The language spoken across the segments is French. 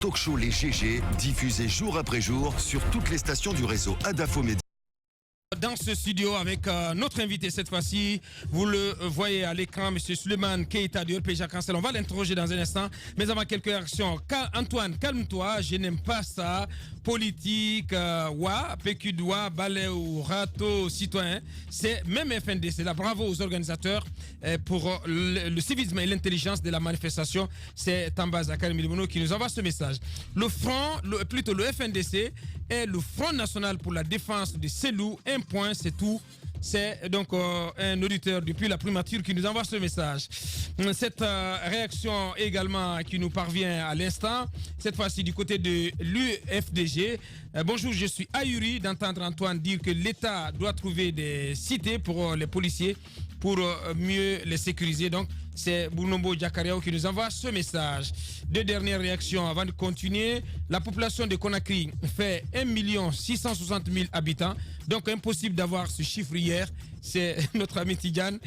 Talk show Les GG, diffusé jour après jour sur toutes les stations du réseau Adafo Média. Dans ce studio avec notre invité cette fois-ci, vous le voyez à l'écran, M. Suleiman Keita du LPJ Cancel. On va l'interroger dans un instant, mais avant quelques réactions. Antoine, calme-toi, je n'aime pas ça. Politique, PQ doigt, balai ou râteau citoyen, c'est même FNDC. Là, bravo aux organisateurs pour le civisme et l'intelligence de la manifestation. C'est Tambaz Akari Milimono qui nous envoie ce message. Le FNDC est le Front National pour la défense de Selou. Un point, c'est tout. C'est donc un auditeur depuis la primature qui nous envoie ce message. Cette réaction également qui nous parvient à l'instant, cette fois-ci du côté de l'UFDG. Bonjour, je suis ahuri d'entendre Antoine dire que l'État doit trouver des cités pour les policiers pour mieux les sécuriser. Donc, c'est Bounombo Diakariao qui nous envoie ce message. Deux dernières réactions avant de continuer. La population de Conakry fait 1 660 000 habitants. Donc, impossible d'avoir ce chiffre hier. C'est notre ami Tidjane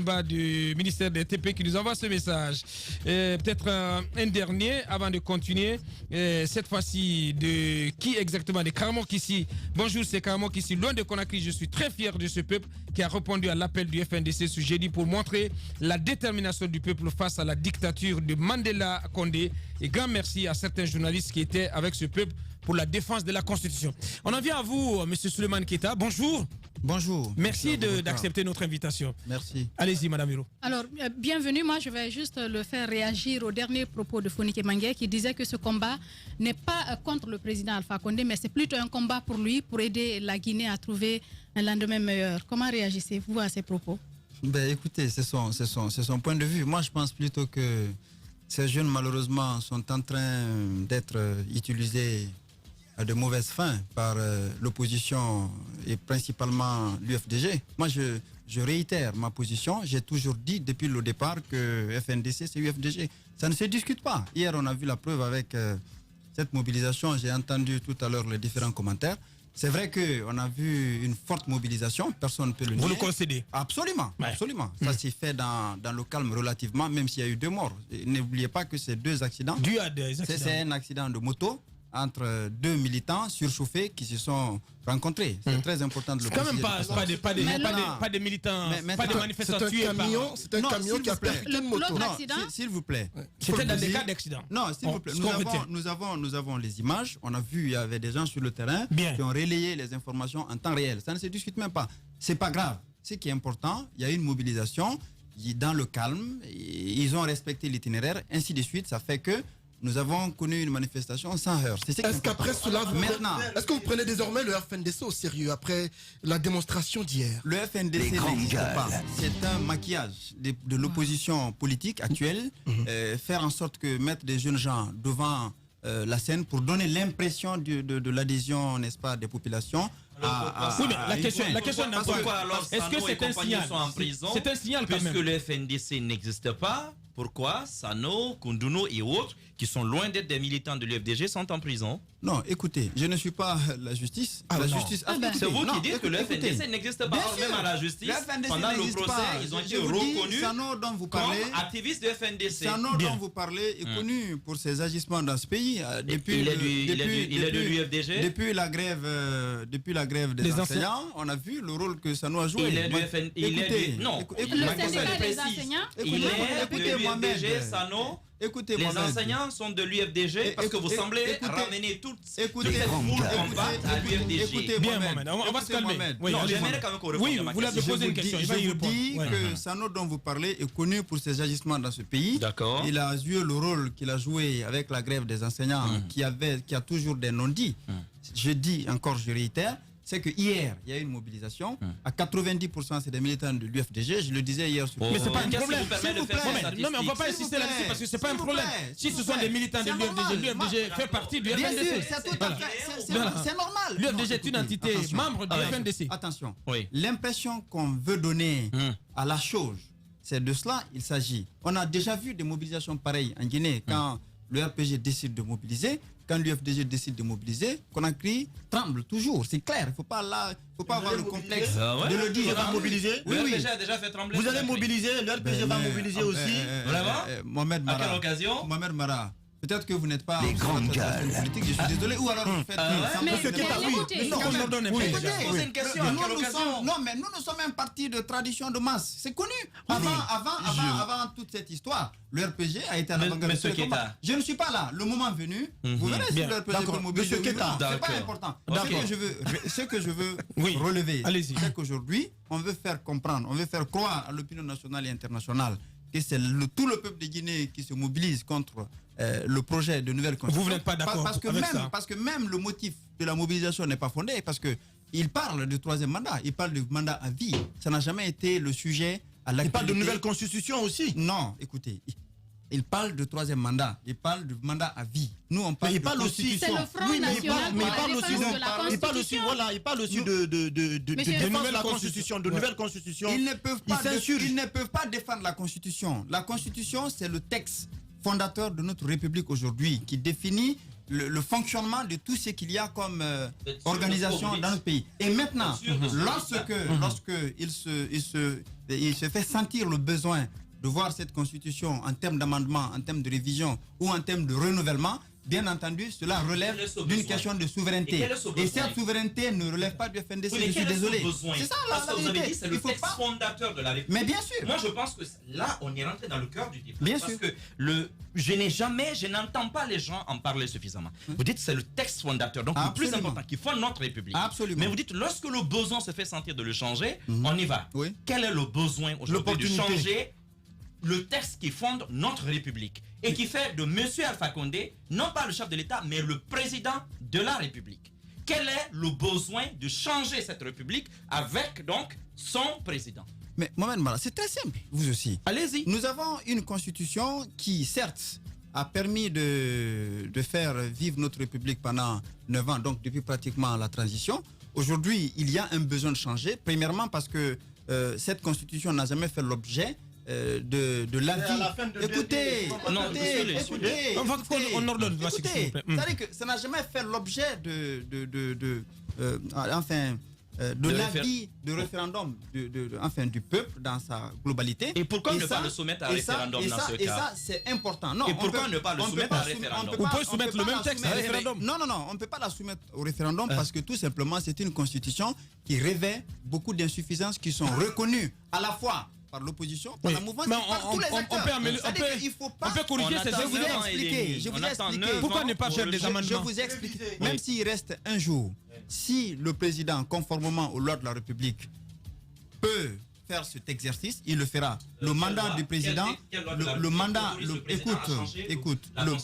Ba du ministère des TP qui nous envoie ce message. Peut-être un dernier avant de continuer. Cette fois-ci, de qui exactement? De Karamok ici. Bonjour, c'est Karamok ici. Loin de Conakry, je suis très fier de ce peuple qui a répondu à l'appel du FNDC ce jeudi pour montrer la détermination du peuple face à la dictature de Mandela Condé. Et grand merci à certains journalistes qui étaient avec ce peuple pour la défense de la Constitution. On en vient à vous, M. Suleiman Keita. Bonjour. Bonjour. Merci d'accepter notre invitation. Merci. Allez-y, Madame Hiro. Alors, bienvenue. Moi, je vais juste le faire réagir au dernier propos de Fonike Mangué qui disait que ce combat n'est pas contre le président Alpha Condé, mais c'est plutôt un combat pour lui, pour aider la Guinée à trouver un lendemain meilleur. Comment réagissez-vous à ces propos? Ben, écoutez, c'est son point de vue. Moi, je pense plutôt que ces jeunes, malheureusement, sont en train d'être utilisés à de mauvaises fins par l'opposition et principalement l'UFDG. Moi, je réitère ma position. J'ai toujours dit depuis le départ que FNDC, c'est UFDG. Ça ne se discute pas. Hier, on a vu la preuve avec cette mobilisation. J'ai entendu tout à l'heure les différents commentaires. C'est vrai qu'on a vu une forte mobilisation, personne ne peut le nier. Vous le concédez? Absolument, ouais. Absolument. Ça s'est fait dans le calme relativement, même s'il y a eu 2 morts. N'oubliez pas que c'est 2 accidents. Dû à des accidents. C'est un accident de moto entre 2 militants surchauffés qui se sont rencontrés. C'est très important de le préciser. C'est quand même pas des militants, pas des manifestants tués. C'est un camion qui a percuté une moto. Non, s'il vous plaît. C'était dans des cas d'accident. Non, s'il vous plaît. Nous avons les images. On a vu, il y avait des gens sur le terrain qui ont relayé les informations en temps réel. Ça ne se discute même pas. C'est pas grave. Ce qui est important, il y a une mobilisation dans le calme. Ils ont respecté l'itinéraire, ainsi de suite. Ça fait que nous avons connu une manifestation sans heurts. Est-ce qu'après cela, est-ce que vous prenez désormais le FNDC au sérieux après la démonstration d'hier? Le FNDC n'existe pas. C'est un maquillage de l'opposition politique actuelle. Faire en sorte que mettre des jeunes gens devant la scène pour donner l'impression de l'adhésion, n'est-ce pas, des populations. Oui, mais la question n'est pas est-ce que c'est un signal? C'est un signal quand même. Puisque le FNDC n'existe pas, pourquoi Sano, Kunduno et autres, qui sont loin d'être des militants de l'UFDG, sont en prison? Non, écoutez, je ne suis pas la justice. C'est vous qui dites que le FNDC n'existe pas. Même à la justice, pendant le procès, ils ont été reconnus comme activistes de FNDC. Sano dont vous parlez est connu pour ses agissements dans ce pays. Il est de l'UFDG. Depuis la grève des enseignants, on a vu le rôle que Sano a joué. Il est du FNDC. Non, le syndicat des enseignants. Il est de l'UFDG, Sano. Écoutez, les enseignants sont de l'UFDG parce que vous semblez ramener toute cette foule combat à l'UFDG. Bien, Mohamed, on va se calmer. J'aimerais quand même qu'on réponde à ma question. Vous l'avez posé une question, il va y répondre. Je vous dis que Sano dont vous parlez est connu pour ses agissements dans ce pays. D'accord. Il a joué le rôle qu'il a joué avec la grève des enseignants qui a toujours des non-dits. Je dis encore, je réitère, c'est que hier, il y a eu une mobilisation. À 90%, c'est des militants de l'UFDG. Je le disais hier sur mais c'est pas un problème. Non, mais on ne va pas insister là-dessus parce que c'est pas un problème. Si ce sont des militants de l'UFDG fait partie du FNDC. C'est normal. L'UFDG est une entité membre du FNDC. Attention. L'impression qu'on veut donner à la chose, c'est de cela il s'agit. On a déjà vu des mobilisations pareilles en Guinée quand le RPG décide de mobiliser. Quand l'UFDG décide de mobiliser, Conakry tremble toujours, c'est clair. Il ne faut pas avoir le complexe de le dire. Va mobiliser. Oui, oui. A déjà fait trembler. Vous allez mobiliser, l'UFDG va mobiliser aussi. Vraiment Mohamed Mara. À quelle occasion? Mohamed Mara, Peut-être que vous n'êtes pas les grandes gueules politique, je suis désolé. Ou alors vous faites... Monsieur Keita, oui. Non, mais nous sommes un parti de tradition de masse. C'est connu. Avant toute cette histoire, le RPG a été à l'avant-garde de ce combat. Je ne suis pas là. Le moment venu, vous verrez si le RPG peut mobiliser. Monsieur Keita, c'est pas important. Ce que je veux relever, c'est qu'aujourd'hui, on veut faire comprendre, on veut faire croire à l'opinion nationale et internationale que c'est tout le peuple de Guinée qui se mobilise contre le projet de nouvelle constitution. Vous n'êtes pas d'accord avec ça? Parce que même le motif de la mobilisation n'est pas fondé, parce qu'il parle du troisième mandat, il parle du mandat à vie. Ça n'a jamais été le sujet à l'actualité. Il parle de nouvelle constitution aussi. Non, écoutez, il parle de troisième mandat, il parle du mandat à vie. Nous, on parle de constitution. C'est le Front National pour la défense de la Constitution. Il parle aussi de nouvelle constitution, de nouvelle constitution. Ils ne peuvent pas défendre la Constitution. La Constitution, c'est le texte fondateur de notre République aujourd'hui qui définit le fonctionnement de tout ce qu'il y a comme organisation dans notre pays. Et maintenant, lorsque il se fait sentir le besoin de voir cette constitution en termes d'amendement, en termes de révision ou en termes de renouvellement, bien entendu, cela relève d'une question de souveraineté. Et cette souveraineté ne relève pas du FNDC, je suis désolé. C'est ça la vérité. C'est le texte fondateur de la République. Mais bien sûr. Moi, je pense que là, on est rentré dans le cœur du débat. Bien parce sûr. que je n'entends pas les gens en parler suffisamment. Vous dites que c'est le texte fondateur, donc le plus important, qui fonde notre République. Absolument. Mais vous dites, lorsque le besoin se fait sentir de le changer, on y va. Oui. Quel est le besoin aujourd'hui de changer le texte qui fonde notre République et qui fait de M. Alpha Condé, non pas le chef de l'État, mais le président de la République? Quel est le besoin de changer cette République avec donc son président? Mais Mohamed Mara, c'est très simple, vous aussi. Allez-y. Nous avons une constitution qui, certes, a permis de faire vivre notre République pendant 9 ans, donc depuis pratiquement la transition. Aujourd'hui, il y a un besoin de changer. Premièrement parce que cette constitution n'a jamais fait l'objet de l'avis. Écoutez, on ordonne. C'est-à-dire que ça n'a jamais fait l'objet de l'avis de référendum du peuple dans sa globalité. Et pourquoi ne pas le soumettre à référendum dans ce cas? Et ça, c'est important. Non, et pourquoi ne pas le soumettre à référendum? On peut soumettre le même texte à référendum. Non, on ne peut pas la soumettre au référendum parce que tout simplement, c'est une constitution qui révèle beaucoup d'insuffisances qui sont reconnues à la fois par l'opposition, par la mouvance, par tous les acteurs. On peut corriger ces expliqué. Je vous ai expliqué. Pourquoi ne pas faire des amendements? Je vous ai expliqué. Même s'il reste un jour, si le président, conformément aux lois de la République, peut faire cet exercice, il le fera. Le mandat du président, le mandat, écoute. Moi,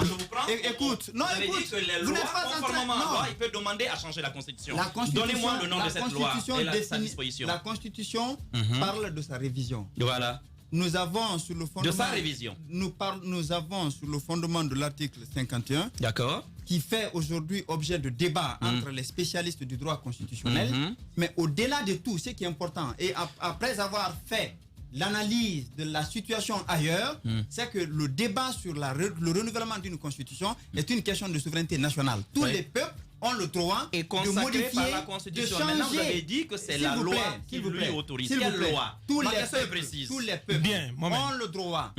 je vous prends. Écoute, dit que les lois, conformément à la loi, il peut demander à changer la Constitution. Donnez-moi le nom de cette loi et sa disposition. La Constitution parle de sa révision. Voilà. Nous avons sur le fondement de sa révision. Nous avons sur le fondement de l'article 51. D'accord. Qui fait aujourd'hui objet de débat entre les spécialistes du droit constitutionnel. Mais au-delà de tout, ce qui est important, et après avoir fait l'analyse de la situation ailleurs, c'est que le débat sur le renouvellement d'une constitution est une question de souveraineté nationale. Tous les peuples ont le droit de modifier, par la constitution. de changer. Maintenant, vous avez dit que c'est la loi qui lui autorise. Quelle loi? Tous les peuples ont le droit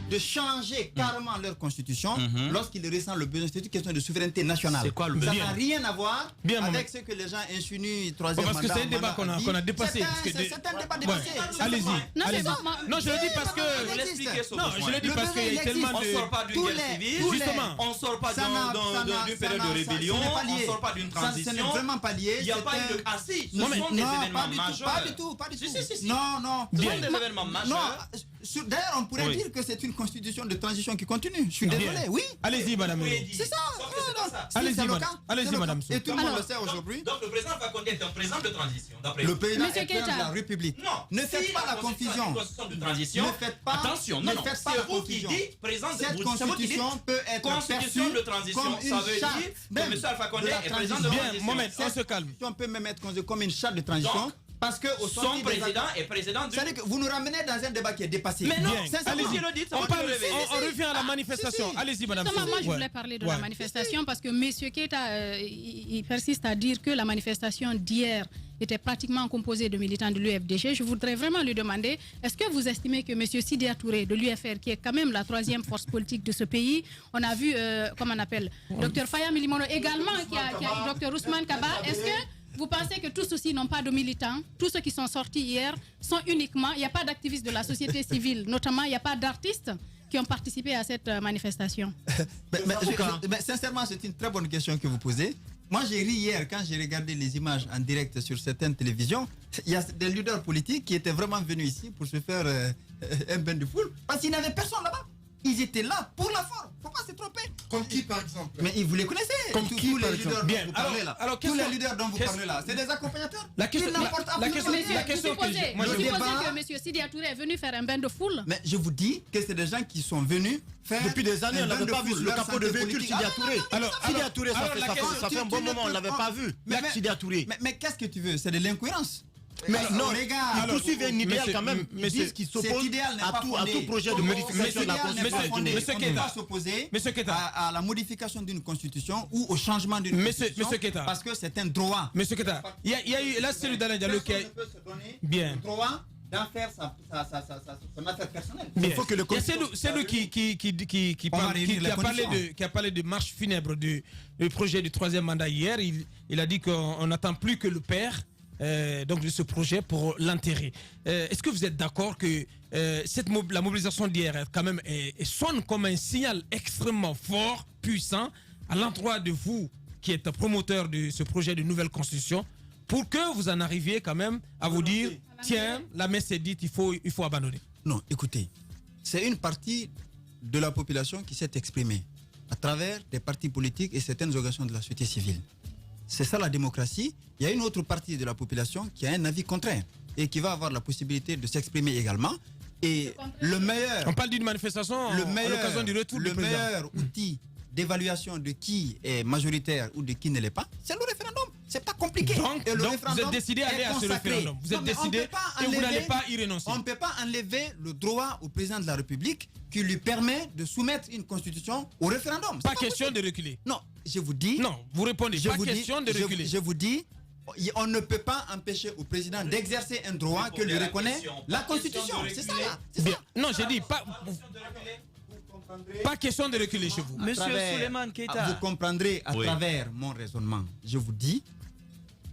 de changer carrément leur constitution lorsqu'ils ressentent le besoin. C'est une question de souveraineté nationale. C'est quoi le Ça n'a rien à voir avec ce que les gens insinuent troisième mandat. Parce que c'est un débat qu'on a dépassé. C'est un débat dépassé. Allez-y. Non, je le dis parce que... je le dis parce qu'il y a tellement de... On ne sort pas d'une guerre civile. Justement. On ne sort pas d'une période de rébellion. On ne sort pas d'une transition. Ce n'est vraiment pas lié. Il n'y a pas eu de... Ah si, ce sont des événements majeurs. Pas du tout. Si. Non. Ce sont des événements majeurs. D'ailleurs, on pourrait dire que c'est une constitution de transition qui continue. Je suis désolé, oui. Allez-y, madame. C'est ça. Allez-y, madame. Et tout le monde le sait aujourd'hui. Donc le président Alpha Condé est un président de transition. Le président est président de la République. Non. Ne faites pas la confusion. Ne faites pas. Attention, non. C'est vous qui dites président de cette constitution peut être constitution de transition. Ça veut dire que M. Alpha Condé est président de transition. Bien, Mohamed, on se calme. On peut même être comme une charte de transition. Parce que son président est président du... C'est-à-dire que vous nous ramenez dans un débat qui est dépassé. Mais non, allez-y, le on revient à la manifestation. Allez-y, madame. Moi, je voulais parler de la manifestation parce que M. Keita, il persiste à dire que la manifestation d'hier était pratiquement composée de militants de l'UFDG. Je voudrais vraiment lui demander, est-ce que vous estimez que M. Sidya Touré de l'UFR, qui est quand même la troisième force politique de ce pays, on a vu, comment on appelle, Dr Faya Milimono également, qui a Dr Ousmane Kaba, est-ce que vous pensez que tous ceux-ci n'ont pas de militants? Tous ceux qui sont sortis hier sont uniquement, il n'y a pas d'activistes de la société civile, notamment il n'y a pas d'artistes qui ont participé à cette manifestation. mais sincèrement, c'est une très bonne question que vous posez. Moi, j'ai ri hier quand j'ai regardé les images en direct sur certaines télévisions. Il y a des leaders politiques qui étaient vraiment venus ici pour se faire un bain de foule parce qu'il n'y avait personne là-bas. Ils étaient là pour la forme. Faut pas se tromper. Comme qui, par exemple? Mais vous les connaissez. Comme qui, tous par les leaders Bien. dont vous parlez là. Alors, tous les leaders dont vous parlez là, c'est des accompagnateurs. La question que M. Sidya Touré est venu faire un bain de foule. Mais je vous dis que c'est des gens qui sont venus faire. Depuis des années, on n'avait pas vu le capot de véhicule Sidya Touré. Sidya Touré, ça fait un bon moment, on ne l'avait pas vu. Sidya Touré. Mais qu'est-ce que tu veux? C'est de l'incohérence. Mais non, ils poursuivent un idéal quand même. Ils disent qu'ils s'opposent à tout projet de modification de la Constitution. Monsieur Keita, on ne peut pas s'opposer à la modification d'une Constitution ou au changement d'une Constitution parce que c'est un droit. Monsieur Keita, il y a eu là c'est le dernier dialogue qui a... Bien. Le droit d'en faire son affaire personnelle. Il faut que c'est lui qui a parlé de marche funèbre du projet du troisième mandat hier. Il a dit qu'on n'attend plus que le père donc de ce projet pour l'enterrer. Est-ce que vous êtes d'accord que la mobilisation d'hier quand même sonne comme un signal extrêmement fort, puissant, à l'endroit de vous qui êtes promoteur de ce projet de nouvelle constitution, pour que vous en arriviez quand même à vous dire, tiens, la messe est dite, il faut abandonner? Non, écoutez, c'est une partie de la population qui s'est exprimée à travers des partis politiques et certaines organisations de la société civile. C'est ça la démocratie. Il y a une autre partie de la population qui a un avis contraire et qui va avoir la possibilité de s'exprimer également. Et le meilleur... On parle d'une manifestation à l'occasion du retour du président. Le meilleur outil d'évaluation de qui est majoritaire ou de qui ne l'est pas, c'est le référendum. C'est pas compliqué. Donc vous êtes décidé à aller à ce référendum. Vous êtes décidé et vous n'allez pas y renoncer. On ne peut pas enlever le droit au président de la République qui lui permet de soumettre une constitution au référendum. Pas question de reculer. Non, je vous dis... Non, vous répondez, pas question de reculer. Je vous dis, on ne peut pas empêcher au président d'exercer un droit que lui reconnaît la Constitution. C'est ça là. Non, j'ai dit pas question de reculer chez vous. Monsieur Souleymane Keita. Vous comprendrez à travers mon raisonnement. Je vous dis,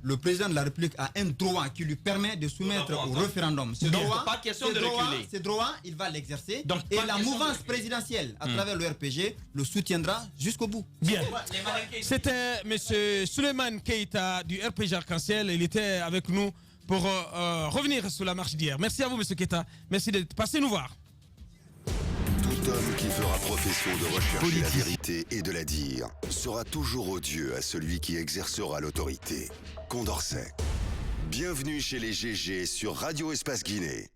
le président de la République a un droit qui lui permet de soumettre au référendum. Ce droit, il va l'exercer. Et la mouvance présidentielle, à travers le RPG, le soutiendra jusqu'au bout. Bien. C'était M. Souleymane Keita du RPG Arc-en-Ciel. Il était avec nous pour revenir sur la marche d'hier. Merci à vous, M. Keita. Merci d'être passé nous voir. Tout homme qui fera profession de rechercher la vérité et de la dire sera toujours odieux à celui qui exercera l'autorité. Condorcet. Bienvenue chez les GG sur Radio Espace Guinée.